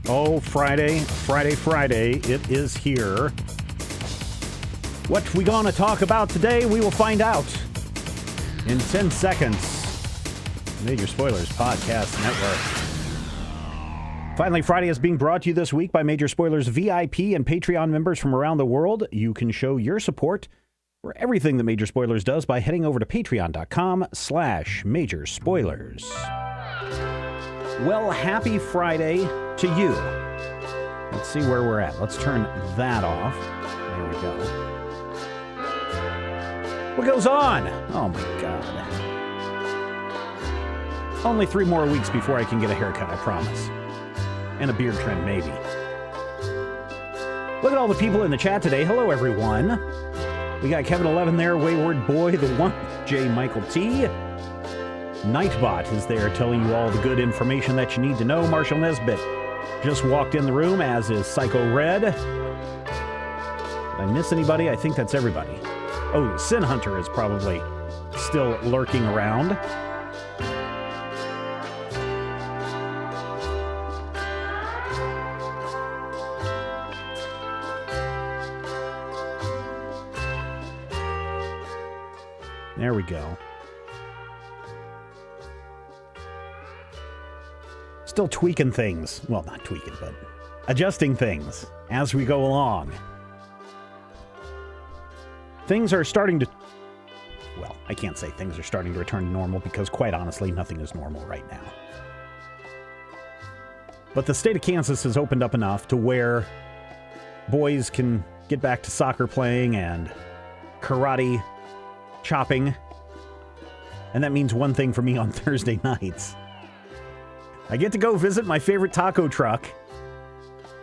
Oh, Friday, it is here. What we gonna talk about today, we will find out in 10 seconds. Major Spoilers Podcast Network. Finally, Friday is being brought to you this week by Major Spoilers VIP and Patreon members from around the world. You can show your support for everything that Major Spoilers does by heading over to patreon.com/Major Spoilers. Well, happy Friday to you. Let's see where we're at. Let's turn that off. There we go. What goes on? Oh my God. Only 3 more weeks before I can get a haircut, I promise. And a beard trim, maybe. Look at all the people in the chat today. Hello, everyone. We got Kevin 11 there, Wayward Boy, the one, J. Michael T. Nightbot is there telling you all the good information that you need to know. Marshall Nesbitt just walked in the room, as is Psycho Red. Did I miss anybody? I think that's everybody. Oh, Sin Hunter is probably still lurking around. There we go. Still tweaking things. Well, not tweaking, but adjusting things as we go along. Things are starting to... Well, I can't say things are starting to return to normal because, quite honestly, nothing is normal right now. But the state of Kansas has opened up enough to where boys can get back to soccer playing and karate chopping. And that means one thing for me on Thursday nights. I get to go visit my favorite taco truck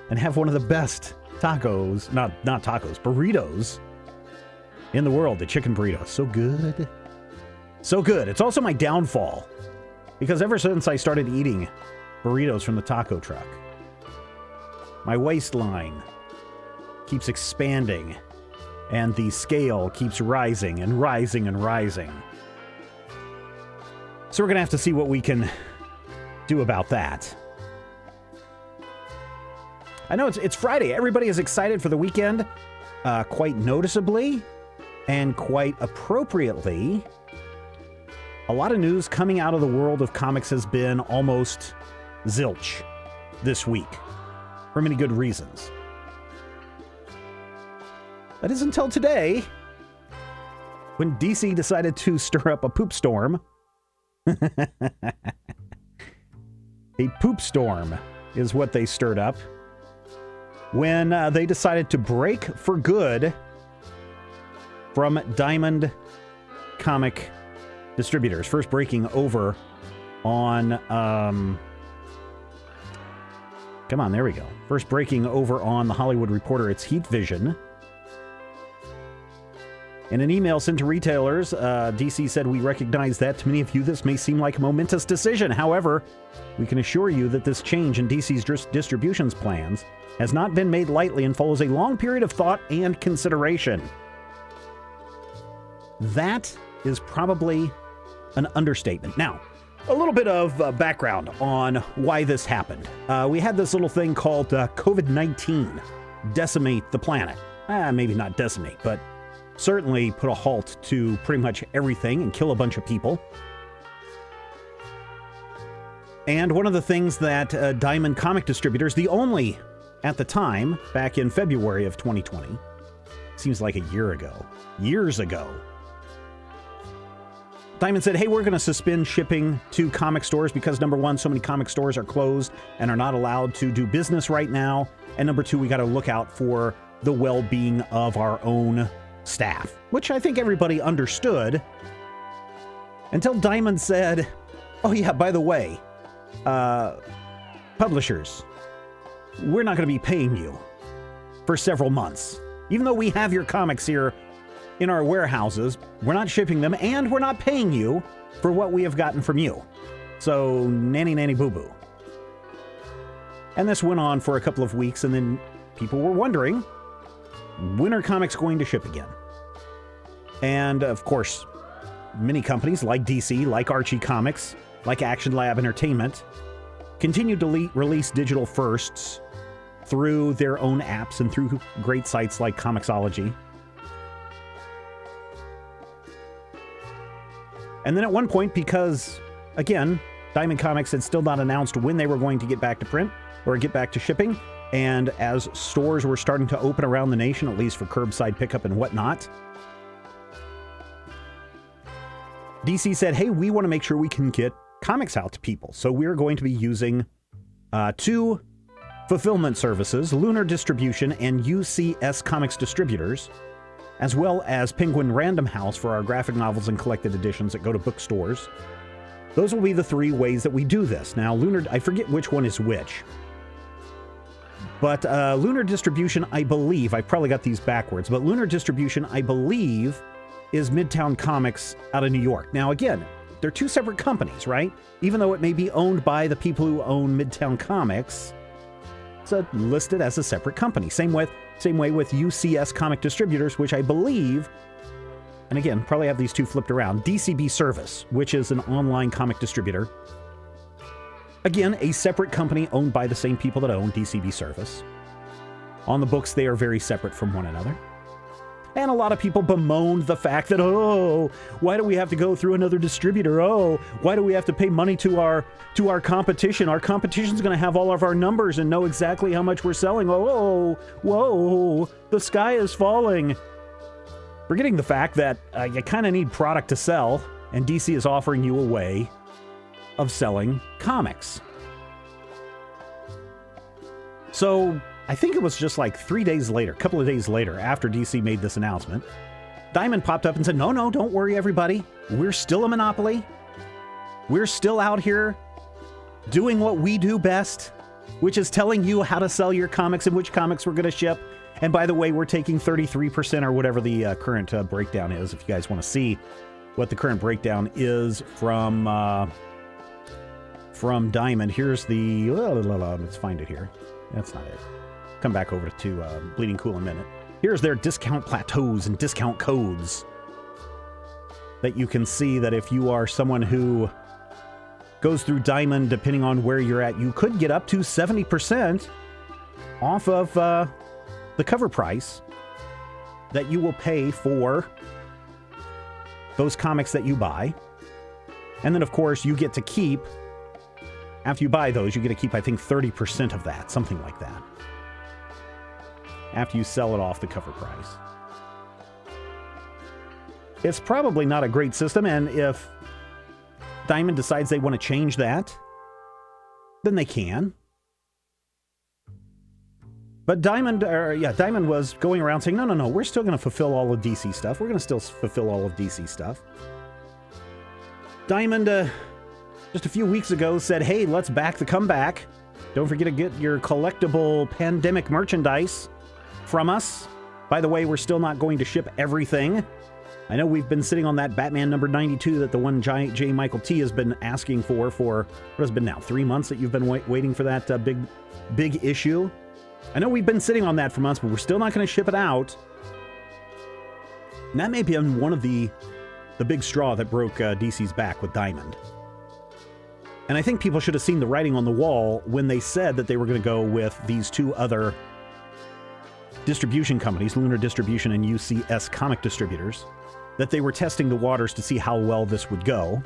and have one of the best tacos, not tacos, burritos in the world, the chicken burrito. So good. So good. It's also my downfall because ever since I started eating burritos from the taco truck, my waistline keeps expanding and the scale keeps rising and rising and rising. So we're going to have to see what we can do about that. I know it's Friday. Everybody is excited for the weekend, quite noticeably and quite appropriately. A lot of news coming out of the world of comics has been almost zilch this week for many good reasons. That is until today, when DC decided to stir up a poop storm. A poop storm is what they stirred up when they decided to break for good from Diamond Comic Distributors. First breaking over on... come on, there we go. First breaking over on The Hollywood Reporter, it's Heat Vision. In an email sent to retailers, DC said, "We recognize that to many of you this may seem like a momentous decision. However, we can assure you that this change in DC's distributions plans has not been made lightly and follows a long period of thought and consideration." That is probably an understatement. Now, a little bit of background on why this happened. We had this little thing called COVID-19 decimate the planet. Maybe not decimate, but certainly put a halt to pretty much everything and kill a bunch of people. And one of the things that Diamond Comic Distributors, the only at the time, back in February of 2020, seems like a years ago, Diamond said, hey, we're going to suspend shipping to comic stores because, number one, so many comic stores are closed and are not allowed to do business right now. And number two, we got to look out for the well-being of our own staff, which I think everybody understood until Diamond said, oh yeah, by the way, publishers, we're not going to be paying you for several months. Even though we have your comics here in our warehouses, we're not shipping them and we're not paying you for what we have gotten from you. So nanny nanny boo boo. And this went on for a couple of weeks, and then people were wondering, when are comics going to ship again? And of course, many companies like DC, like Archie Comics, like Action Lab Entertainment, continue to release digital firsts through their own apps and through great sites like Comixology. And then at one point, because, again, Diamond Comics had still not announced when they were going to get back to print or get back to shipping, and as stores were starting to open around the nation, at least for curbside pickup and whatnot, DC said, hey, we want to make sure we can get comics out to people. So we're going to be using two fulfillment services, Lunar Distribution and UCS Comics Distributors, as well as Penguin Random House for our graphic novels and collected editions that go to bookstores. Those will be the three ways that we do this. Now, Lunar, I forget which one is which. But Lunar Distribution, I believe, I probably got these backwards, but Lunar Distribution, I believe, is Midtown Comics out of New York. Now, again, they're two separate companies, right? Even though it may be owned by the people who own Midtown Comics, it's listed as a separate company. Same way with UCS Comic Distributors, which I believe, and again, probably have these two flipped around, DCB Service, which is an online comic distributor. Again, a separate company owned by the same people that own DCB Service. On the books, they are very separate from one another. And a lot of people bemoaned the fact that, oh, why do we have to go through another distributor? Oh, why do we have to pay money to our competition? Our competition's going to have all of our numbers and know exactly how much we're selling. Oh, whoa, the sky is falling. Forgetting the fact that you kind of need product to sell, and DC is offering you a way of selling comics. So I think it was just like 3 days later, a couple of days later, after DC made this announcement, Diamond popped up and said, no, don't worry, everybody. We're still a monopoly. We're still out here doing what we do best, which is telling you how to sell your comics and which comics we're going to ship. And by the way, we're taking 33% or whatever the current breakdown is. If you guys want to see what the current breakdown is from Diamond, here's the... let's find it here. That's not it. Come back over to Bleeding Cool in a minute. Here's their discount plateaus and discount codes that you can see that if you are someone who goes through Diamond, depending on where you're at, you could get up to 70% off of the cover price that you will pay for those comics that you buy. And then, of course, you get to keep, after you buy those, you get to keep, I think, 30% of that, something like that, after you sell it off the cover price. It's probably not a great system, and if Diamond decides they want to change that, then they can. But Diamond was going around saying, no, we're still going to fulfill all of DC stuff. We're going to still fulfill all of DC stuff. Diamond, just a few weeks ago, said, hey, let's back the comeback. Don't forget to get your collectible pandemic merchandise from us. By the way, we're still not going to ship everything. I know we've been sitting on that Batman number 92 that the one J. Michael T. has been asking for what has been now, 3 months that you've been waiting for that big issue. I know we've been sitting on that for months, but we're still not going to ship it out. And that may be one of the big straw that broke DC's back with Diamond. And I think people should have seen the writing on the wall when they said that they were going to go with these two other distribution companies, Lunar Distribution and UCS Comic Distributors, that they were testing the waters to see how well this would go.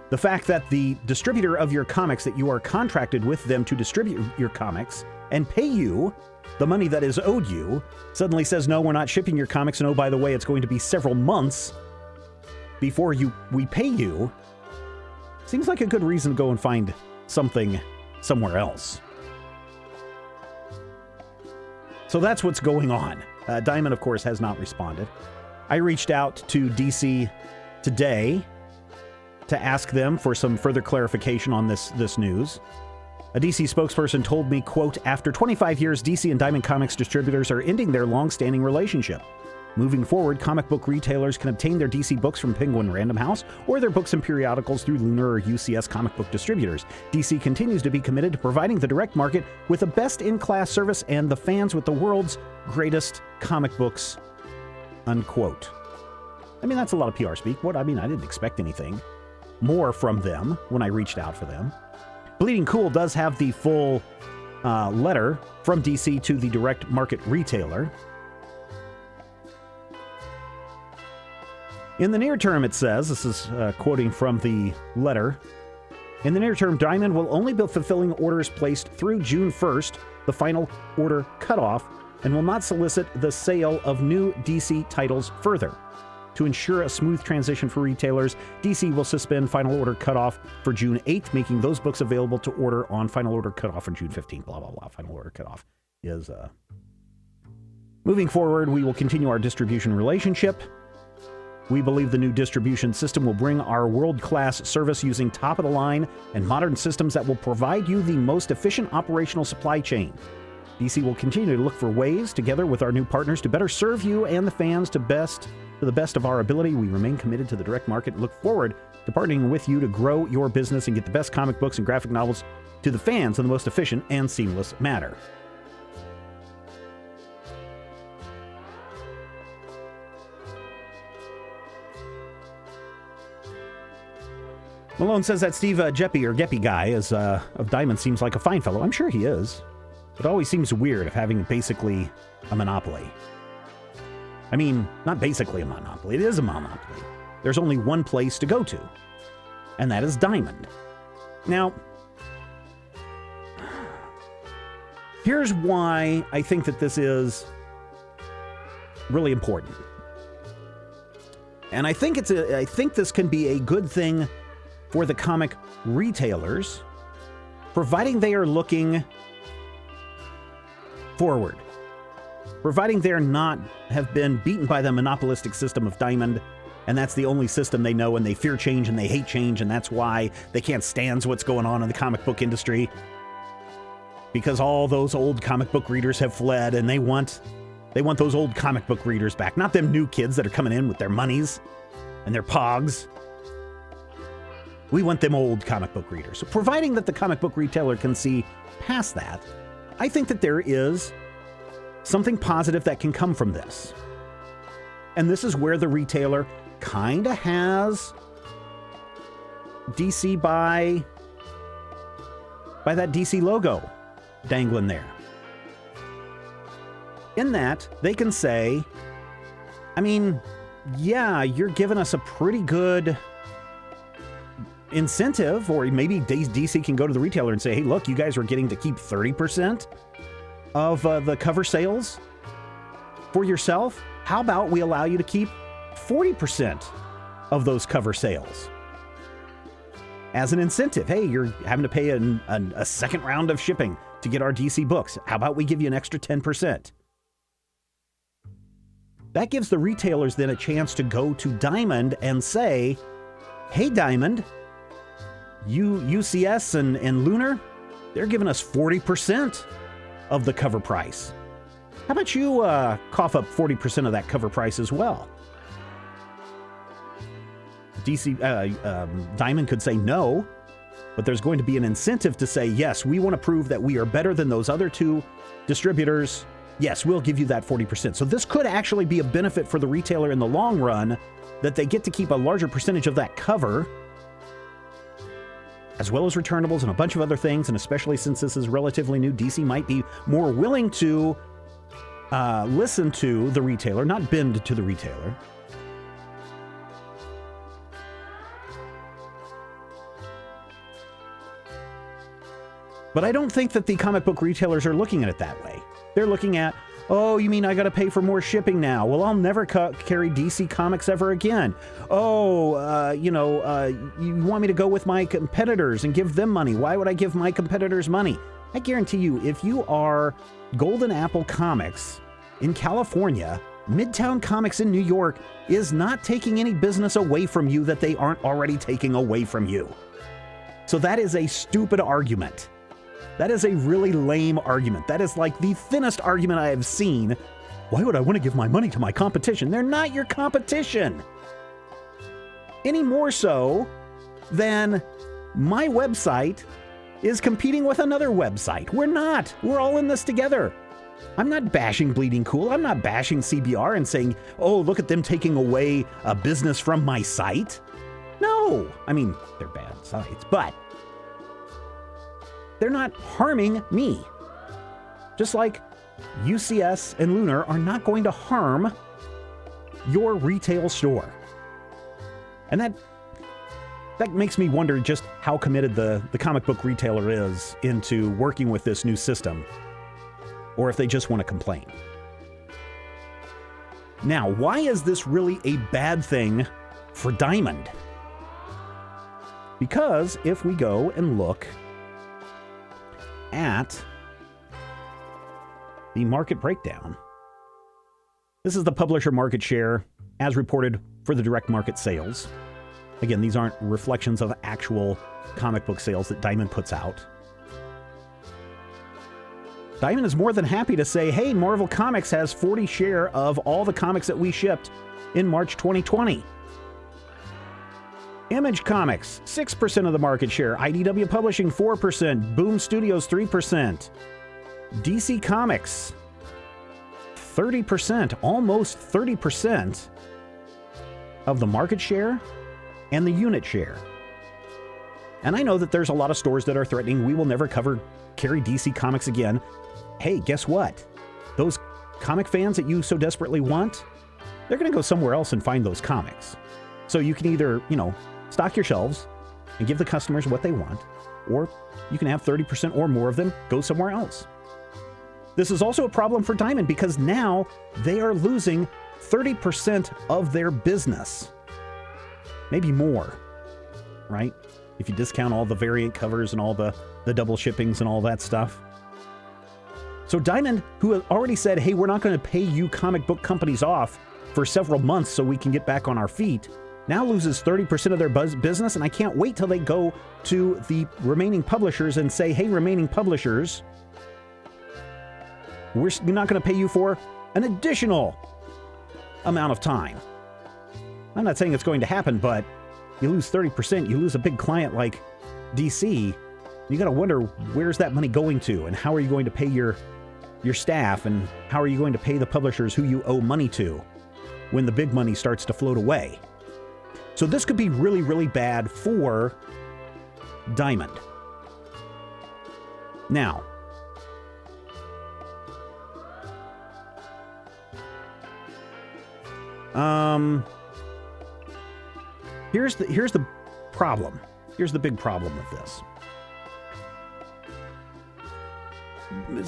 The fact that the distributor of your comics, that you are contracted with them to distribute your comics and pay you the money that is owed you, suddenly says, no, we're not shipping your comics, and oh, by the way, it's going to be several months before we pay you, seems like a good reason to go and find something somewhere else. So that's what's going on. Diamond, of course, has not responded. I reached out to DC today to ask them for some further clarification on this news. A DC spokesperson told me, quote, after 25 years, DC and Diamond Comics distributors are ending their long-standing relationship. Moving forward, comic book retailers can obtain their DC books from Penguin Random House or their books and periodicals through Lunar or UCS comic book distributors. DC continues to be committed to providing the direct market with a best-in-class service and the fans with the world's greatest comic books, unquote. I mean, that's a lot of PR speak. I didn't expect anything more from them when I reached out for them. Bleeding Cool does have the full letter from DC to the direct market retailer. In the near term, it says, this is quoting from the letter, in the near term, Diamond will only be fulfilling orders placed through June 1st, the final order cutoff, and will not solicit the sale of new DC titles further. To ensure a smooth transition for retailers, DC will suspend final order cutoff for June 8th, making those books available to order on final order cutoff on June 15th. Blah, blah, blah. Final order cutoff is... Moving forward, we will continue our distribution relationship. We believe the new distribution system will bring our world-class service using top-of-the-line and modern systems that will provide you the most efficient operational supply chain. DC will continue to look for ways, together with our new partners, to better serve you and the fans to the best of our ability. We remain committed to the direct market and look forward to partnering with you to grow your business and get the best comic books and graphic novels to the fans in the most efficient and seamless manner. Malone says that Steve Geppy guy is of Diamond seems like a fine fellow. I'm sure he is. It always seems weird of having basically a monopoly. I mean, not basically a monopoly. It is a monopoly. There's only one place to go to, and that is Diamond. Now, here's why I think that this is really important. And I think this can be a good thing for the comic retailers, providing they are looking forward, providing they're not have been beaten by the monopolistic system of Diamond, and that's the only system they know, and they fear change and they hate change, and that's why they can't stand what's going on in the comic book industry, because all those old comic book readers have fled, and they want those old comic book readers back, not them new kids that are coming in with their monies and their pogs. We want them old comic book readers. So providing that the comic book retailer can see past that, I think that there is something positive that can come from this. And this is where the retailer kind of has DC by that DC logo dangling there. In that, they can say, I mean, yeah, you're giving us a pretty good incentive, or maybe DC can go to the retailer and say, hey, look, you guys are getting to keep 30% of the cover sales for yourself. How about we allow you to keep 40% of those cover sales as an incentive? Hey, you're having to pay a second round of shipping to get our DC books. How about we give you an extra 10%? That gives the retailers then a chance to go to Diamond and say, hey, Diamond, UCS and Lunar, they're giving us 40% of the cover price. How about you cough up 40% of that cover price as well? Diamond could say no, but there's going to be an incentive to say, yes, we want to prove that we are better than those other two distributors. Yes, we'll give you that 40%. So this could actually be a benefit for the retailer in the long run, that they get to keep a larger percentage of that cover, as well as returnables and a bunch of other things. And especially since this is relatively new, DC might be more willing to listen to the retailer, not bend to the retailer. But I don't think that the comic book retailers are looking at it that way. They're looking at, oh, you mean I got to pay for more shipping now? Well, I'll never carry DC Comics ever again. Oh, you want me to go with my competitors and give them money? Why would I give my competitors money? I guarantee you, if you are Golden Apple Comics in California, Midtown Comics in New York is not taking any business away from you that they aren't already taking away from you. So that is a stupid argument. That is a really lame argument. That is like the thinnest argument I have seen. Why would I want to give my money to my competition? They're not your competition. Any more so than my website is competing with another website. We're not. We're all in this together. I'm not bashing Bleeding Cool. I'm not bashing CBR and saying, oh, look at them taking away a business from my site. No. I mean, they're bad sites, but they're not harming me. Just like UCS and Lunar are not going to harm your retail store. And that makes me wonder just how committed the comic book retailer is into working with this new system, or if they just want to complain. Now, why is this really a bad thing for Diamond? Because if we go and look at the market breakdown, this is the publisher market share as reported for the direct market sales. Again, these aren't reflections of actual comic book sales that Diamond puts out. Diamond is more than happy to say, hey, Marvel Comics has 40 share of all the comics that we shipped in March 2020. Image Comics, 6% of the market share. IDW Publishing, 4%. Boom Studios, 3%. DC Comics, 30%, almost 30% of the market share and the unit share. And I know that there's a lot of stores that are threatening, we will never carry DC Comics again. Hey, guess what? Those comic fans that you so desperately want, they're going to go somewhere else and find those comics. So you can either, stock your shelves and give the customers what they want, or you can have 30% or more of them go somewhere else. This is also a problem for Diamond because now they are losing 30% of their business. Maybe more, right? If you discount all the variant covers and all the double shippings and all that stuff. So Diamond, who had already said, hey, we're not going to pay you comic book companies off for several months so we can get back on our feet, now loses 30% of their business, and I can't wait till they go to the remaining publishers and say, hey, remaining publishers, we're not going to pay you for an additional amount of time. I'm not saying it's going to happen, but you lose 30%, you lose a big client like DC, you got to wonder, where's that money going to, and how are you going to pay your staff, and how are you going to pay the publishers who you owe money to when the big money starts to float away? So this could be really, really bad for Diamond. Now, here's the problem. Here's the big problem with this.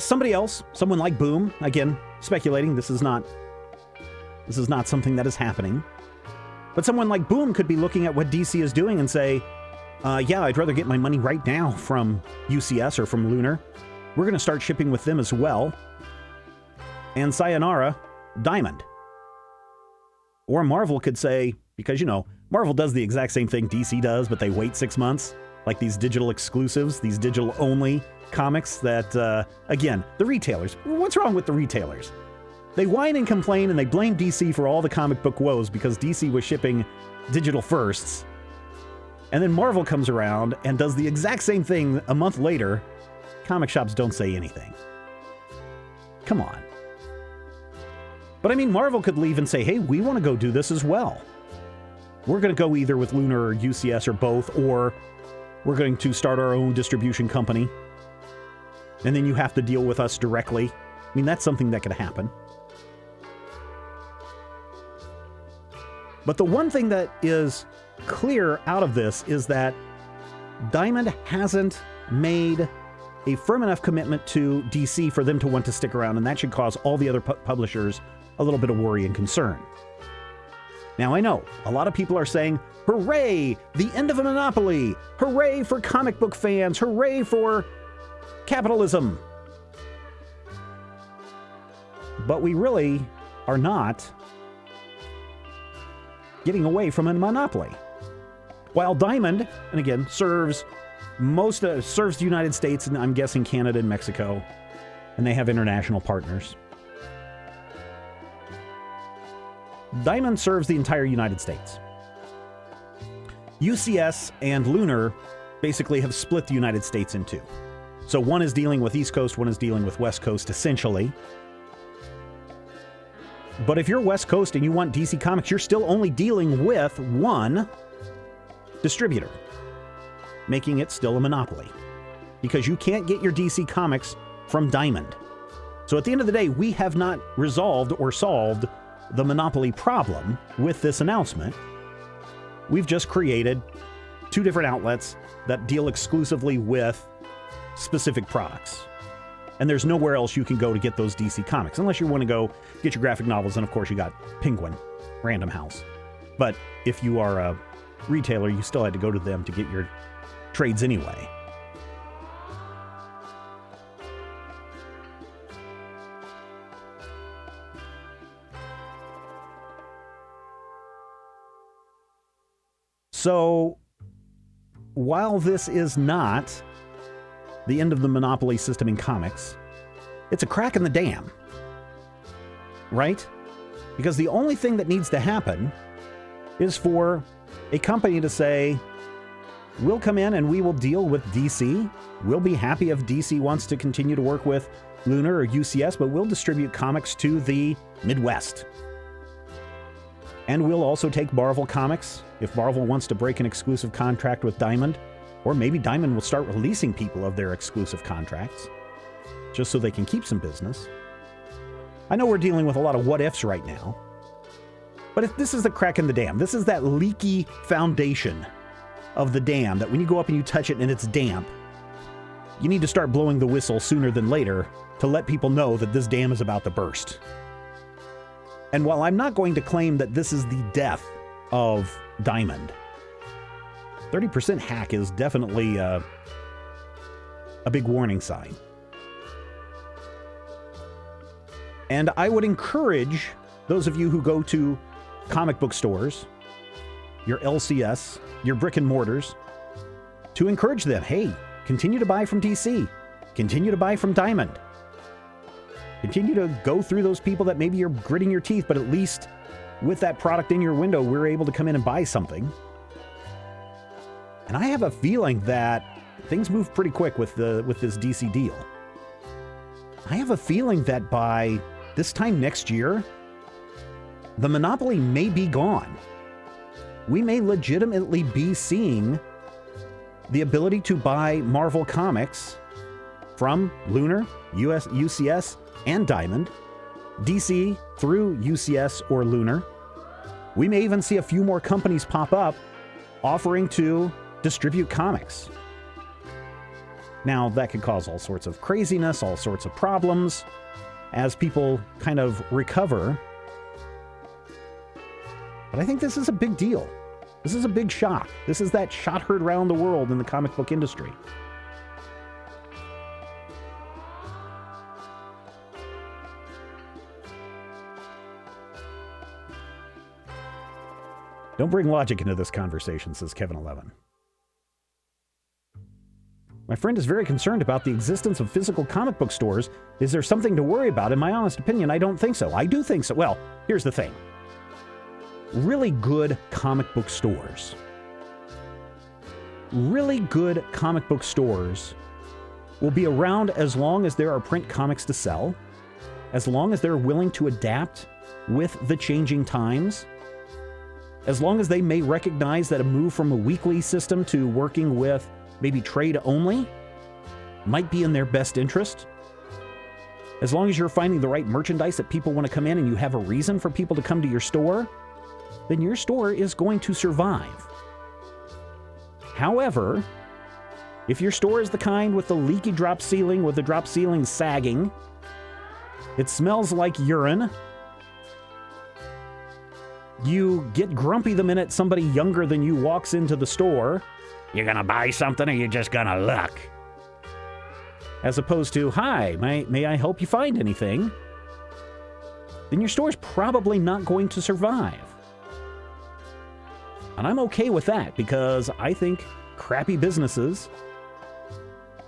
Somebody else, someone like Boom, again, speculating, this is not something that is happening. But someone like Boom could be looking at what DC is doing and say, yeah, I'd rather get my money right now from UCS or from Lunar. We're going to start shipping with them as well. And sayonara, Diamond. Or Marvel could say, because, Marvel does the exact same thing DC does, but they wait 6 months. Like these digital exclusives, these digital-only comics that, again, the retailers. What's wrong with the retailers? They whine and complain and they blame DC for all the comic book woes because DC was shipping digital firsts. And then Marvel comes around and does the exact same thing a month later. Comic shops don't say anything. Come on. But I mean, Marvel could leave and say, hey, we want to go do this as well. We're going to go either with Lunar or UCS or both, or we're going to start our own distribution company. And then you have to deal with us directly. I mean, that's something that could happen. But the one thing that is clear out of this is that Diamond hasn't made a firm enough commitment to DC for them to want to stick around, and that should cause all the other publishers a little bit of worry and concern. Now, I know a lot of people are saying, hooray, the end of a monopoly, hooray for comic book fans, hooray for capitalism. But we really are not getting away from a monopoly. While Diamond, and again, serves the United States, and I'm guessing Canada and Mexico, and they have international partners. Diamond serves the entire United States. UCS and Lunar basically have split the United States in two. So one is dealing with East Coast, one is dealing with West Coast, essentially. But if you're West Coast and you want DC Comics, you're still only dealing with one distributor, making it still a monopoly. because you can't get your DC Comics from Diamond. So at the end of the day, we have not resolved or solved the monopoly problem with this announcement. We've just created two different outlets that deal exclusively with specific products. And there's nowhere else you can go to get those DC Comics, unless you want to go get your graphic novels, and of course you got Penguin, Random House. But if you are a retailer, you still had to go to them to get your trades anyway. So, while this is not the end of the monopoly system in comics, it's a crack in the dam, right? Because the only thing that needs to happen is for a company to say, we'll come in and we will deal with DC. We'll be happy if DC wants to continue to work with Lunar or UCS, but we'll distribute comics to the Midwest. And we'll also take Marvel Comics if Marvel wants to break an exclusive contract with Diamond, or maybe Diamond will start releasing people of their exclusive contracts just so they can keep some business. I know we're dealing with a lot of what-ifs right now, but if this is the crack in the dam, this is that leaky foundation of the dam that when you go up and you touch it and it's damp, you need to start blowing the whistle sooner than later to let people know that this dam is about to burst. And while I'm not going to claim that this is the death of Diamond, 30% hack is definitely a big warning sign. And I would encourage those of you who go to comic book stores, your LCS, your brick and mortars, to encourage them, hey, continue to buy from DC, continue to buy from Diamond. Continue to go through those people that maybe you're gritting your teeth, but at least with that product in your window, we're able to come in and buy something. And I have a feeling that things move pretty quick with this DC deal. I have a feeling that by this time next year, the monopoly may be gone. We may legitimately be seeing the ability to buy Marvel Comics from Lunar, UCS, and Diamond, DC through UCS or Lunar. We may even see a few more companies pop up offering to distribute comics. Now, that could cause all sorts of craziness, all sorts of problems as people kind of recover. But I think this is a big deal. This is a big shock. This is that shot heard around the world in the comic book industry. Don't bring logic into this conversation, says Kevin 11. My friend is very concerned about the existence of physical comic book stores. Is there something to worry about? In my honest opinion, I don't think so. I do think so. Well, here's the thing. Really good comic book stores. Really good comic book stores will be around as long as there are print comics to sell, as long as they're willing to adapt with the changing times, as long as they may recognize that a move from a weekly system to working with maybe trade only might be in their best interest. As long as you're finding the right merchandise that people want to come in and you have a reason for people to come to your store, then your store is going to survive. However, if your store is the kind with the leaky drop ceiling, with the drop ceiling sagging, it smells like urine, you get grumpy the minute somebody younger than you walks into the store, you're gonna buy something or you're just gonna look. As opposed to, hi, may I help you find anything? Then your store's probably not going to survive. And I'm okay with that because I think crappy businesses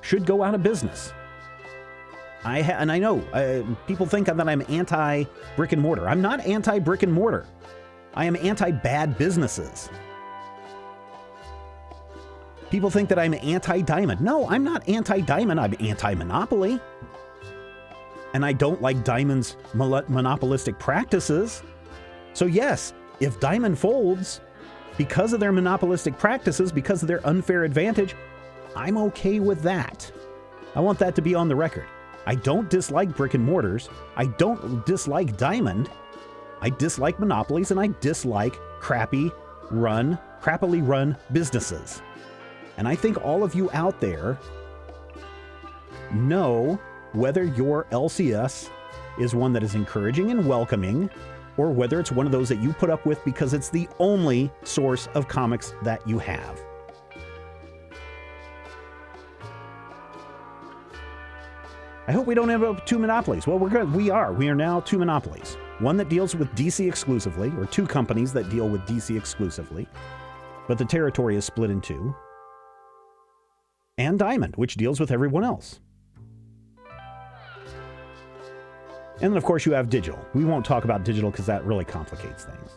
should go out of business. And I know people think that I'm anti-brick and mortar. I'm not anti-brick and mortar. I am anti-bad businesses. People think that I'm anti-Diamond. No, I'm not anti-Diamond. I'm anti-monopoly. And I don't like Diamond's monopolistic practices. So yes, if Diamond folds because of their monopolistic practices, because of their unfair advantage, I'm okay with that. I want that to be on the record. I don't dislike brick and mortars. I don't dislike Diamond. I dislike monopolies, and I dislike crappily run businesses. And I think all of you out there know whether your LCS is one that is encouraging and welcoming, or whether it's one of those that you put up with because it's the only source of comics that you have. I hope we don't end up with two monopolies. Well, we're good. We are now two monopolies. One that deals with DC exclusively, or two companies that deal with DC exclusively, but the territory is split in two. And Diamond, which deals with everyone else. And then, of course, you have digital. We won't talk about digital because that really complicates things.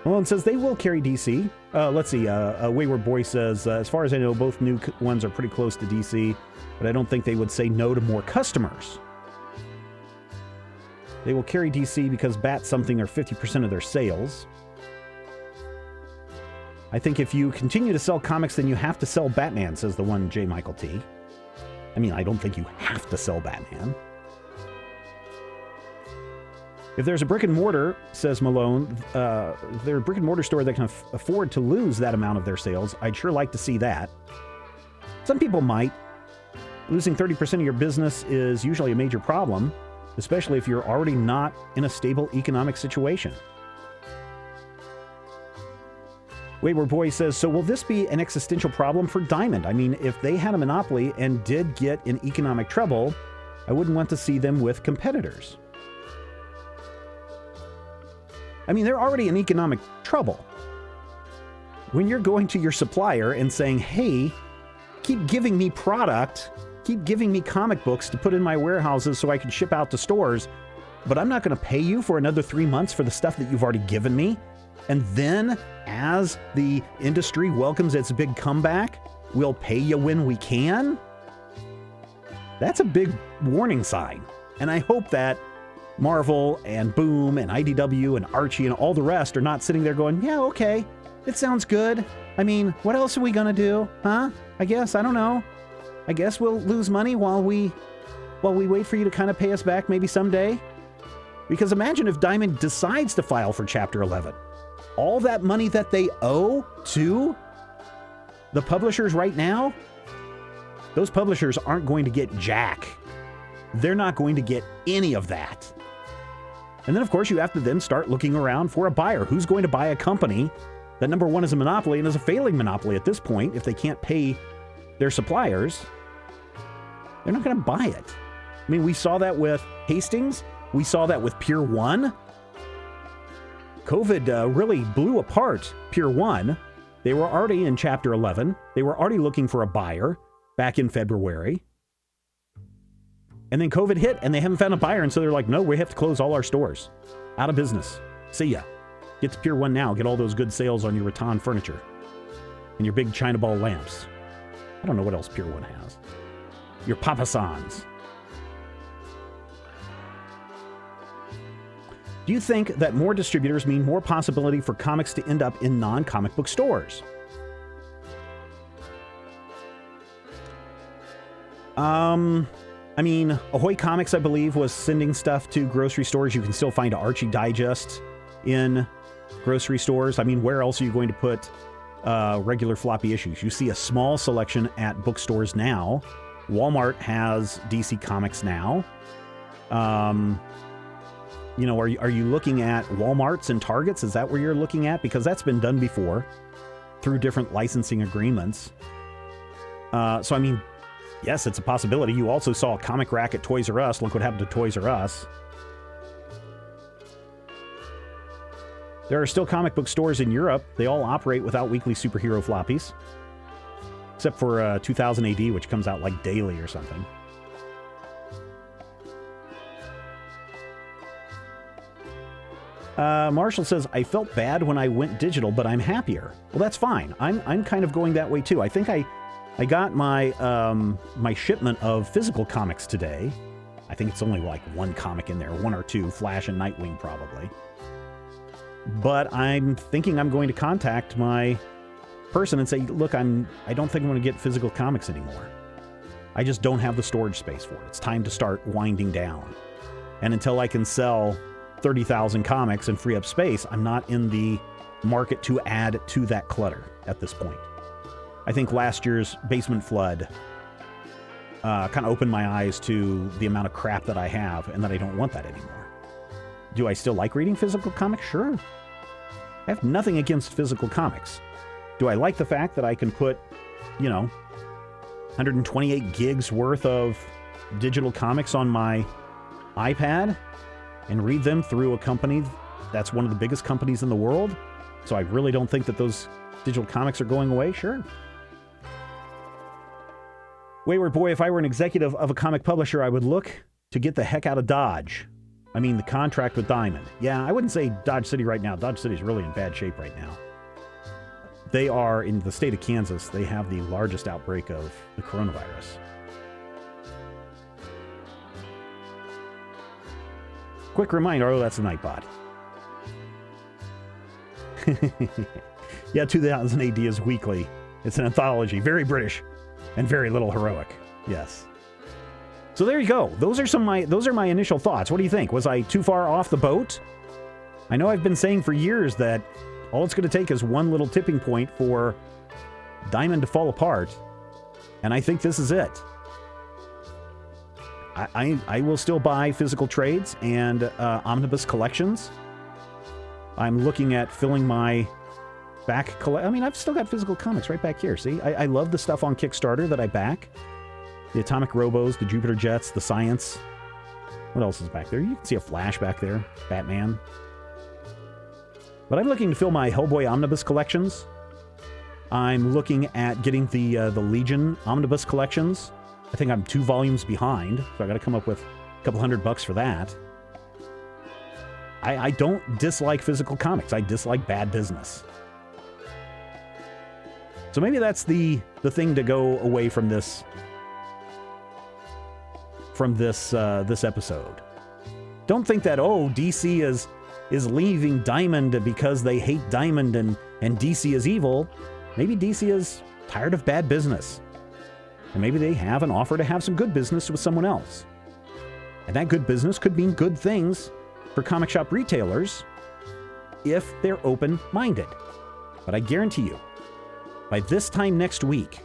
Well, it says they will carry DC. Let's see. Wayward Boy says, as far as I know, both new ones are pretty close to DC, but I don't think they would say no to more customers. They will carry DC because Bat something are 50% of their sales. I think if you continue to sell comics, then you have to sell Batman, says the one J. Michael T. I mean, I don't think you have to sell Batman. If there's a brick and mortar, says Malone, if there's a brick and mortar store that can afford to lose that amount of their sales, I'd sure like to see that. Some people might. Losing 30% of your business is usually a major problem, especially if you're already not in a stable economic situation. Wayward Boy says, so will this be an existential problem for Diamond? I mean, if they had a monopoly and did get in economic trouble, I wouldn't want to see them with competitors. I mean, they're already in economic trouble. When you're going to your supplier and saying, hey, keep giving me product, keep giving me comic books to put in my warehouses so I can ship out to stores, but I'm not going to pay you for another 3 months for the stuff that you've already given me. And then, as the industry welcomes its big comeback, we'll pay you when we can. That's a big warning sign. And I hope that Marvel and Boom and IDW and Archie and all the rest are not sitting there going, yeah, okay, it sounds good. I mean, what else are we going to do? Huh? I guess, I don't know. I guess we'll lose money while we wait for you to kind of pay us back maybe someday. Because imagine if Diamond decides to file for Chapter 11. All that money that they owe to the publishers right now, those publishers aren't going to get jack. They're not going to get any of that. And then, of course, you have to then start looking around for a buyer. Who's going to buy a company that, number one, is a monopoly and is a failing monopoly at this point? If they can't pay their suppliers, they're not going to buy it. I mean, we saw that with Hastings. We saw that with Pier 1. COVID really blew apart Pier 1. They were already in Chapter 11. They were already looking for a buyer back in February. And then COVID hit, and they haven't found a buyer, and so they're like, no, we have to close all our stores. Out of business. See ya. Get to Pier 1 now. Get all those good sales on your rattan furniture. And your big China ball lamps. I don't know what else Pier 1 has. Your Papa-Sans. Do you think that more distributors mean more possibility for comics to end up in non-comic book stores? I mean, Ahoy Comics, I believe, was sending stuff to grocery stores. You can still find Archie Digest in grocery stores. I mean, where else are you going to put regular floppy issues? You see a small selection at bookstores now. Walmart has DC Comics now. You know, are you looking at Walmarts and Targets? Is that where you're looking at? Because that's been done before through different licensing agreements. So, I mean, yes, it's a possibility. You also saw a comic rack at Toys R Us. Look what happened to Toys R Us. There are still comic book stores in Europe. They all operate without weekly superhero floppies. Except for 2000 AD, which comes out like daily or something. Marshall says, I felt bad when I went digital, but I'm happier. Well, that's fine. I'm kind of going that way too. I think I got my my shipment of physical comics today. I think it's only like one comic in there, one or two, Flash and Nightwing probably. But I'm thinking I'm going to contact my person and say, look, I don't think I'm going to get physical comics anymore. I just don't have the storage space for it. It's time to start winding down. And until I can sell 30,000 comics and free up space, I'm not in the market to add to that clutter at this point. I think last year's basement flood kind of opened my eyes to the amount of crap that I have and that I don't want that anymore. Do I still like reading physical comics? Sure. I have nothing against physical comics. Do I like the fact that I can put, 128 gigs worth of digital comics on my iPad and read them through a company that's one of the biggest companies in the world? So I really don't think that those digital comics are going away? Sure. Wayward Boy, if I were an executive of a comic publisher, I would look to get the heck out of Dodge. I mean, the contract with Diamond. Yeah, I wouldn't say Dodge City right now. Dodge City is really in bad shape right now. They are, in the state of Kansas, they have the largest outbreak of the coronavirus. Quick reminder, oh, that's a Nightbot. Yeah, 2000 AD is weekly. It's an anthology, very British and very little heroic. Yes. So there you go. Those are my initial thoughts. What do you think? Was I too far off the boat? I know I've been saying for years that all it's going to take is one little tipping point for Diamond to fall apart, and I think this is it. I will still buy physical trades and omnibus collections. I'm looking at filling my back I mean, I've still got physical comics right back here. See, I love the stuff on Kickstarter that I back. The Atomic Robos, the Jupiter Jets, the Science. What else is back there? You can see a Flash back there. Batman. But I'm looking to fill my Hellboy omnibus collections. I'm looking at getting the Legion omnibus collections. I think I'm 2 volumes behind, so I got to come up with a couple $100 for that. I don't dislike physical comics. I dislike bad business. So maybe that's the thing to go away from this this episode. Don't think that, oh, DC is leaving Diamond because they hate Diamond and DC is evil. Maybe DC is tired of bad business. And maybe they have an offer to have some good business with someone else. And that good business could mean good things for comic shop retailers if they're open-minded. But I guarantee you, by this time next week,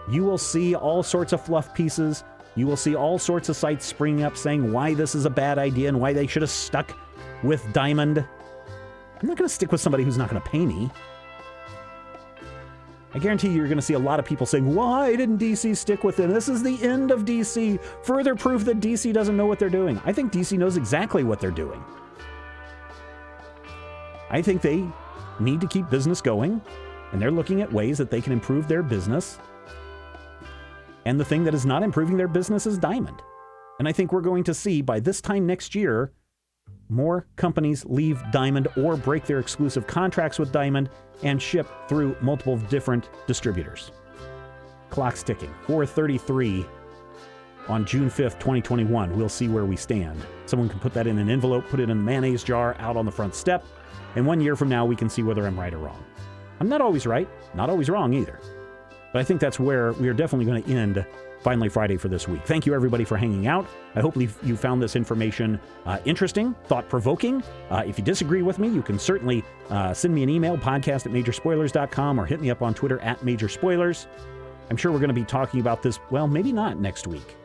you will see all sorts of fluff pieces. You will see all sorts of sites springing up saying why this is a bad idea and why they should have stuck with Diamond. I'm not going to stick with somebody who's not going to pay me. I guarantee you're going to see a lot of people saying, why didn't DC stick with it? This is the end of DC. Further proof that DC doesn't know what they're doing. I think DC knows exactly what they're doing. I think they need to keep business going, and they're looking at ways that they can improve their business. And the thing that is not improving their business is Diamond. And I think we're going to see by this time next year, more companies leave Diamond or break their exclusive contracts with Diamond and ship through multiple different distributors. Clock's ticking. 4:33 on June 5th, 2021. We'll see where we stand. Someone can put that in an envelope, put it in a mayonnaise jar out on the front step, and 1 year from now we can see whether I'm right or wrong. I'm not always right, not always wrong either. But I think that's where we are definitely going to end Finally Friday for this week. Thank you, everybody, for hanging out. I hope you found this information interesting, thought-provoking. If you disagree with me, you can certainly send me an email, podcast@majorspoilers.com, or hit me up on Twitter @majorspoilers. I'm sure we're going to be talking about this, well, maybe not next week.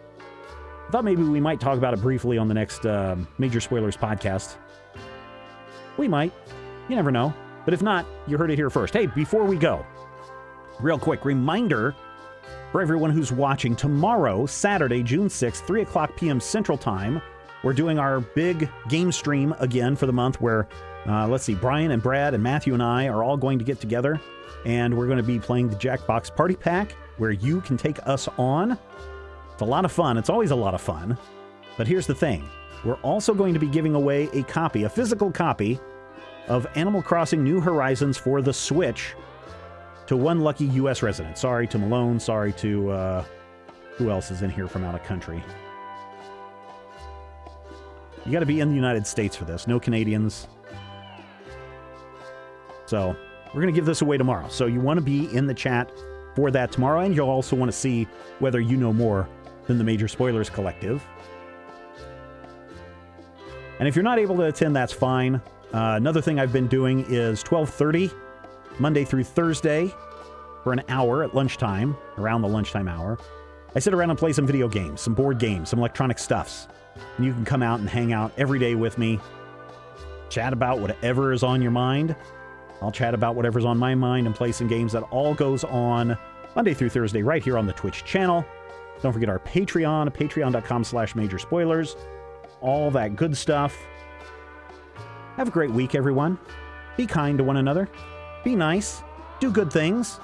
I thought maybe we might talk about it briefly on the next Major Spoilers podcast. We might. You never know. But if not, you heard it here first. Hey, before we go, real quick reminder for everyone who's watching, tomorrow, Saturday, June 6th, 3 o'clock p.m. Central Time, we're doing our big game stream again for the month where, let's see, Brian and Brad and Matthew and I are all going to get together, and we're going to be playing the Jackbox Party Pack, where you can take us on. It's a lot of fun. It's always a lot of fun. But here's the thing. We're also going to be giving away a copy, a physical copy, of Animal Crossing New Horizons for the Switch to one lucky U.S. resident. Sorry to Malone. Sorry to, who else is in here from out of country? You got to be in the United States for this. No Canadians. So we're going to give this away tomorrow. So you want to be in the chat for that tomorrow, and you'll also want to see whether you know more than the Major Spoilers Collective. And if you're not able to attend, that's fine. Another thing I've been doing is 12:30, Monday through Thursday, for an hour at lunchtime, around the lunchtime hour. I sit around and play some video games, some board games, some electronic stuffs. And you can come out and hang out every day with me, chat about whatever is on your mind. I'll chat about whatever's on my mind and play some games. That all goes on Monday through Thursday right here on the Twitch channel. Don't forget our Patreon, patreon.com/majorspoilers. All that good stuff. Have a great week, everyone. Be kind to one another. Be nice. Do good things.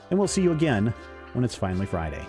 And we'll see you again when it's finally Friday.